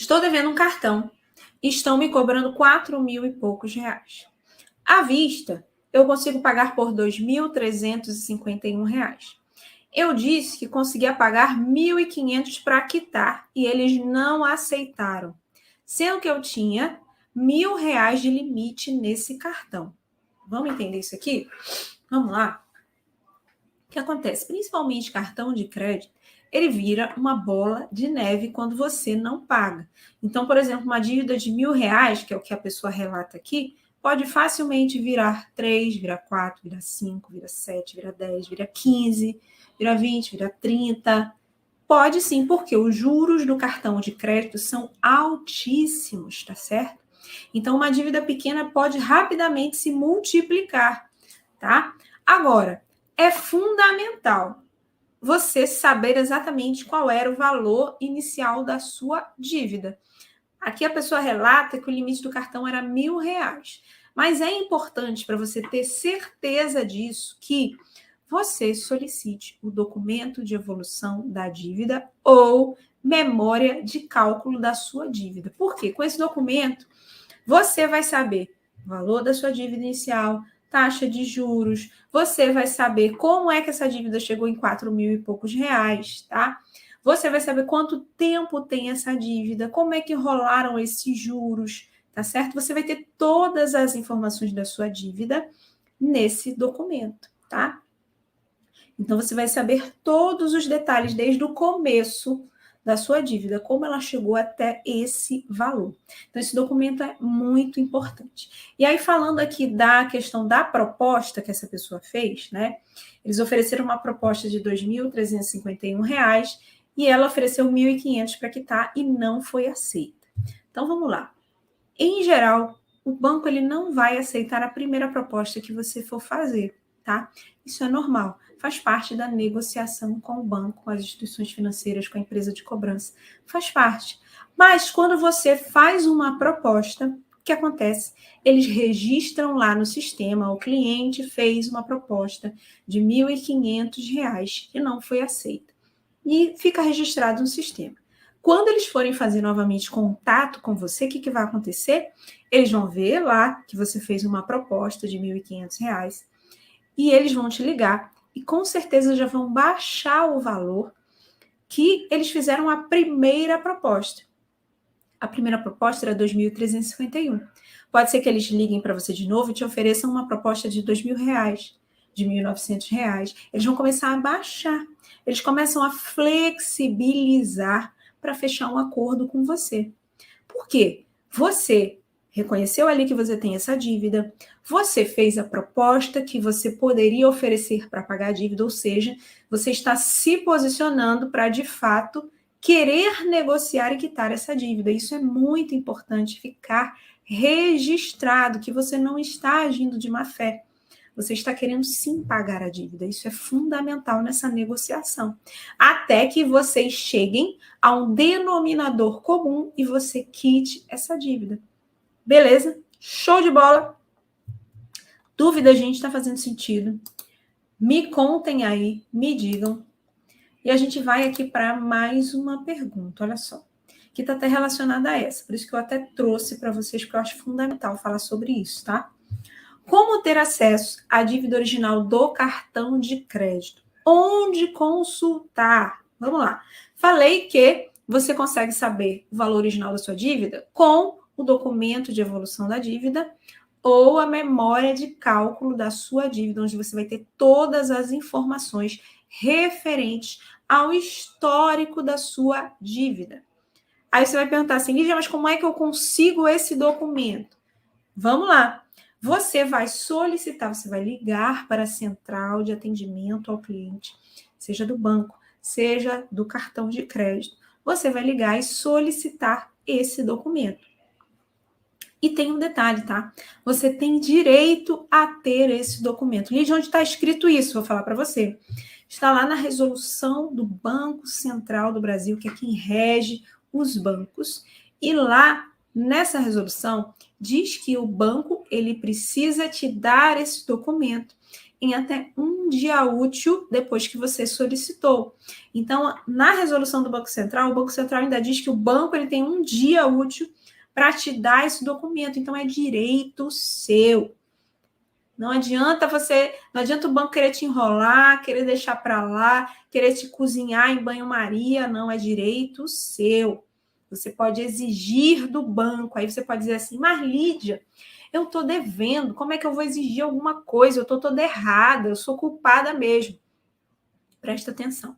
Estou devendo um cartão e estão me cobrando 4.000 e poucos reais. À vista, eu consigo pagar por 2.351 reais. Eu disse que conseguia pagar 1.500 para quitar e eles não aceitaram, sendo que eu tinha R$ 1.000 de limite nesse cartão. Vamos entender isso aqui? Vamos lá. O que acontece? Principalmente cartão de crédito, ele vira uma bola de neve quando você não paga. Então, por exemplo, uma dívida de R$ 1.000, que é o que a pessoa relata aqui, pode facilmente virar 3, virar 4, virar 5, virar 7, virar 10, virar 15, virar 20, virar 30. Pode sim, porque os juros do cartão de crédito são altíssimos, tá certo? Então, uma dívida pequena pode rapidamente se multiplicar, tá? Agora, é fundamental você saber exatamente qual era o valor inicial da sua dívida. Aqui a pessoa relata que o limite do cartão era R$ 1.000. Mas é importante para você ter certeza disso que você solicite o documento de evolução da dívida ou memória de cálculo da sua dívida. Por quê? Com esse documento, você vai saber o valor da sua dívida inicial, taxa de juros, você vai saber como é que essa dívida chegou em 4.000 e poucos reais, tá? Você vai saber quanto tempo tem essa dívida, como é que rolaram esses juros, tá certo? Você vai ter todas as informações da sua dívida nesse documento, tá? Então, você vai saber todos os detalhes desde o começo da sua dívida, como ela chegou até esse valor. Então, esse documento é muito importante. E aí, falando aqui da questão da proposta que essa pessoa fez, né? Eles ofereceram uma proposta de R$ 2.351 e ela ofereceu R$ 1.500 para quitar e não foi aceita. Então, vamos lá. Em geral, o banco ele não vai aceitar a primeira proposta que você for fazer, tá? Isso é normal, faz parte da negociação com o banco, com as instituições financeiras, com a empresa de cobrança, faz parte. Mas quando você faz uma proposta, o que acontece? Eles registram lá no sistema, o cliente fez uma proposta de R$ 1.500 e não foi aceita. E fica registrado no sistema. Quando eles forem fazer novamente contato com você, o que vai acontecer? Eles vão ver lá que você fez uma proposta de R$ 1.500 e eles vão te ligar e com certeza já vão baixar o valor que eles fizeram a primeira proposta. A primeira proposta era 2.351. Pode ser que eles liguem para você de novo e te ofereçam uma proposta de R$ 2.000, de R$ 1.900. Eles vão começar a baixar. Eles começam a flexibilizar para fechar um acordo com você. Por quê? Você reconheceu ali que você tem essa dívida, você fez a proposta que você poderia oferecer para pagar a dívida, ou seja, você está se posicionando para, de fato, querer negociar e quitar essa dívida. Isso é muito importante, ficar registrado que você não está agindo de má fé. Você está querendo sim pagar a dívida. Isso é fundamental nessa negociação. Até que vocês cheguem a um denominador comum e você quite essa dívida. Beleza? Show de bola? Dúvida, gente, está fazendo sentido? Me contem aí, me digam. E a gente vai aqui para mais uma pergunta, olha só. Que está até relacionada a essa. Por isso que eu até trouxe para vocês, porque eu acho fundamental falar sobre isso, tá? Como ter acesso à dívida original do cartão de crédito? Onde consultar? Vamos lá. Falei que você consegue saber o valor original da sua dívida com o documento de evolução da dívida ou a memória de cálculo da sua dívida, onde você vai ter todas as informações referentes ao histórico da sua dívida. Aí você vai perguntar assim, Lígia, mas como é que eu consigo esse documento? Vamos lá. Você vai solicitar, você vai ligar para a central de atendimento ao cliente, seja do banco, seja do cartão de crédito. Você vai ligar e solicitar esse documento. E tem um detalhe, tá? Você tem direito a ter esse documento. Lígia, onde está escrito isso? Vou falar para você. Está lá na resolução do Banco Central do Brasil, que é quem rege os bancos. E lá, nessa resolução, diz que o banco ele precisa te dar esse documento, em até um dia útil depois que você solicitou. Então, na resolução do Banco Central, o Banco Central ainda diz que o banco ele tem um dia útil para te dar esse documento. Então, é direito seu. Não adianta o banco querer te enrolar, querer deixar para lá, querer te cozinhar em banho-maria, não, é direito seu. Você pode exigir do banco, aí você pode dizer assim, mas Lídia, eu estou devendo, como é que eu vou exigir alguma coisa? Eu estou toda errada, eu sou culpada mesmo. Presta atenção.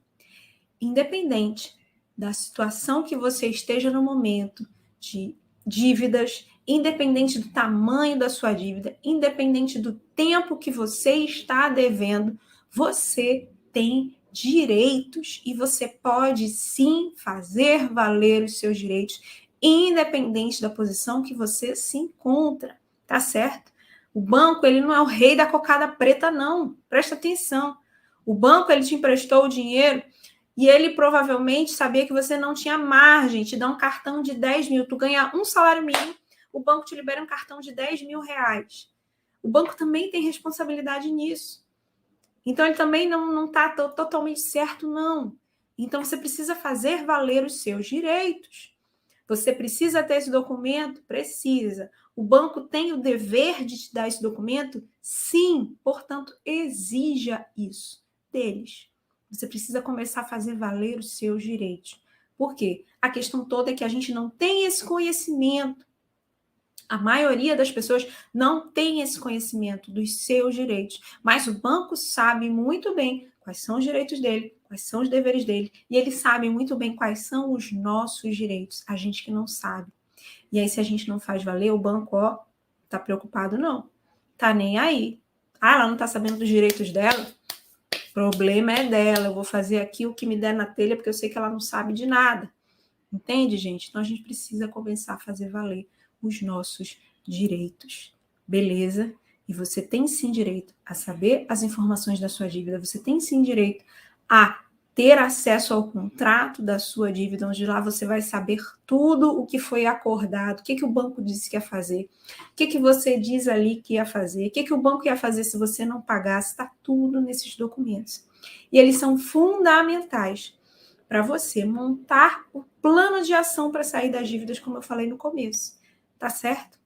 Independente da situação que você esteja no momento, de dívidas, independente do tamanho da sua dívida, independente do tempo que você está devendo, você tem direitos e você pode sim fazer valer os seus direitos, independente da posição que você se encontra, tá certo? O banco, ele não é o rei da cocada preta, não. Presta atenção. O banco, ele te emprestou o dinheiro e ele provavelmente sabia que você não tinha margem, te dá um cartão de 10 mil, tu ganha um salário mínimo, o banco te libera um cartão de 10 mil reais. O banco também tem responsabilidade nisso. Então, ele também não está totalmente certo, não. Então, você precisa fazer valer os seus direitos. Você precisa ter esse documento? Precisa. O banco tem o dever de te dar esse documento? Sim. Portanto, exija isso deles. Você precisa começar a fazer valer os seus direitos. Por quê? A questão toda é que a gente não tem esse conhecimento. A maioria das pessoas não tem esse conhecimento dos seus direitos, mas o banco sabe muito bem quais são os direitos dele, quais são os deveres dele, e ele sabe muito bem quais são os nossos direitos, a gente que não sabe. E aí, se a gente não faz valer, o banco, ó, tá preocupado não, tá nem aí. Ah, ela não tá sabendo dos direitos dela? O problema é dela, eu vou fazer aqui o que me der na telha, porque eu sei que ela não sabe de nada. Entende, gente? Então, a gente precisa começar a fazer valer os nossos direitos, beleza? E você tem sim direito a saber as informações da sua dívida, você tem sim direito a ter acesso ao contrato da sua dívida, onde lá você vai saber tudo o que foi acordado, o que o banco disse que ia fazer, o que você diz ali que ia fazer, o que o banco ia fazer se você não pagasse, está tudo nesses documentos. E eles são fundamentais para você montar o plano de ação para sair das dívidas, como eu falei no começo. Tá certo?